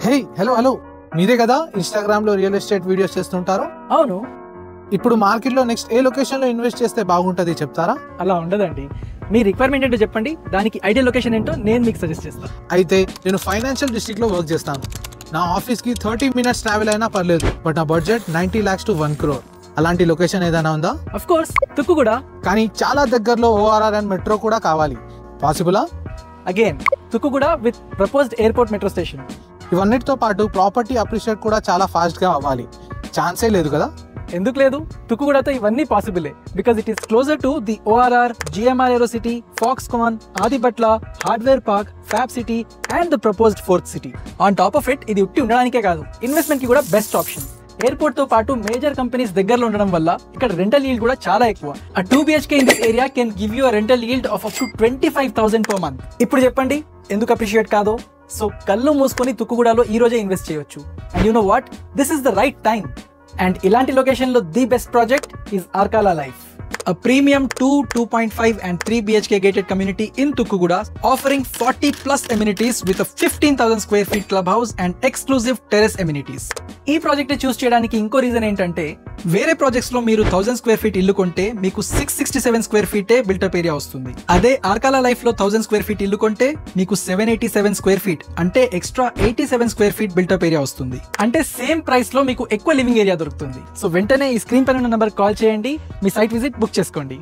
Hey hello మీరే కదా Instagram లో రియల్ ఎస్టేట్ వీడియోస్ చేస్తుంటారు? అవును. ఇప్పుడు మార్కెట్ లో నెక్స్ట్ ఏ లొకేషన్ లో ఇన్వెస్ట్ చేస్తే బాగుంటది చెప్తారా? అలా ఉండదండి. మీ రిక్వైర్మెంట్ ఏంటో చెప్పండి, దానికి ఐడియల్ లొకేషన్ ఏంటో నేను మీకు సజెస్ట్ చేస్తాను. అయితే నేను ఫైనాన్షియల్ డిస్ట్రిక్ట్ లో వర్క్ చేస్తాను. నా ఆఫీస్ కి 30 minutes ట్రావెల్ అయినా పర్లేదు, బట్ నా బడ్జెట్ 90 lakhs to 1 crore. అలాంటి లొకేషన్ ఏదైనా ఉందా? ఆఫ్ కోర్స్, తుక్కు కూడా. కానీ చాలా దగ్గరలో ఓఆర్ఆర్ అండ్ మెట్రో కూడా కావాలి. పాసిబులా? Again Tukkuguda with proposed airport metro station. ఇవన్నిటితో పాటు ప్రాపర్టీ అప్రిషియేట్ కూడా చాలా ఫాస్ట్ గా అవ్వాలి. ఛాన్సే లేదు కదా? ఎందుకు లేదు? తుక్కు కూడాతో ఇవన్నీ పాసిబులే, because it is closer to the ORR, GMR aero city, Foxconn, Adibatla, hardware park, fab city and the proposed fourth city. On top of it, ఇది ఉట్టి ఉండడానికే కాదు, ఇన్వెస్ట్మెంట్ కి కూడా బెస్ట్ ఆప్షన్. ఎయిర్పోర్ట్ తో పాటు మేజర్ కంపెనీస్ దగ్గరలో ఉండడం వల్ల ఇక్కడ రెంటల్ ఈల్డ్ కూడా చాలా ఎక్కువ. ఆ 2 BHK in this area can give you rental yield of up to 25,000 per month. ఇప్పుడు చెప్పండి ఎందుకు అప్రిషియేట్ కాదో? సో కళ్ళు మూసుకొని తుక్కుగూడలో ఈ రోజే ఇన్వెస్ట్ చేయొచ్చు. And you know what, this is the right time. And ఇలాంటి లొకేషన్ లో the best project is Arkala life, a premium 2, 2.5 and 3 BHK gated community in Tukkuguda, offering 40 plus amenities with a 15,000 square feet clubhouse and exclusive terrace amenities. ఈ project చూస్ చేయడానికి ఇంకో reason ఏంటంటే, వేరే projects లో మీరు 1000 square feet ఇల్లు కొంటే మీకు 667 square feet బిల్టప్ ఏరియా వస్తుంది. అదే ఆర్కాలా లైఫ్ లో 1000 square feet ఇల్లు కొంటే మీకు 787 square feet అంటే extra 87 square feet built-up area వస్తుంది. అంటే సేమ్ ప్రైస్ లో మీకు ఎక్కువ లివింగ్ ఏరియా దొరుకుతుంది. సో వెంటనే ఈ స్క్రీన్ పైన ఉన్న నంబర్ కాల్ చేయండి, మీ సైట్ విజిట్ బుక్ చేసుకోండి.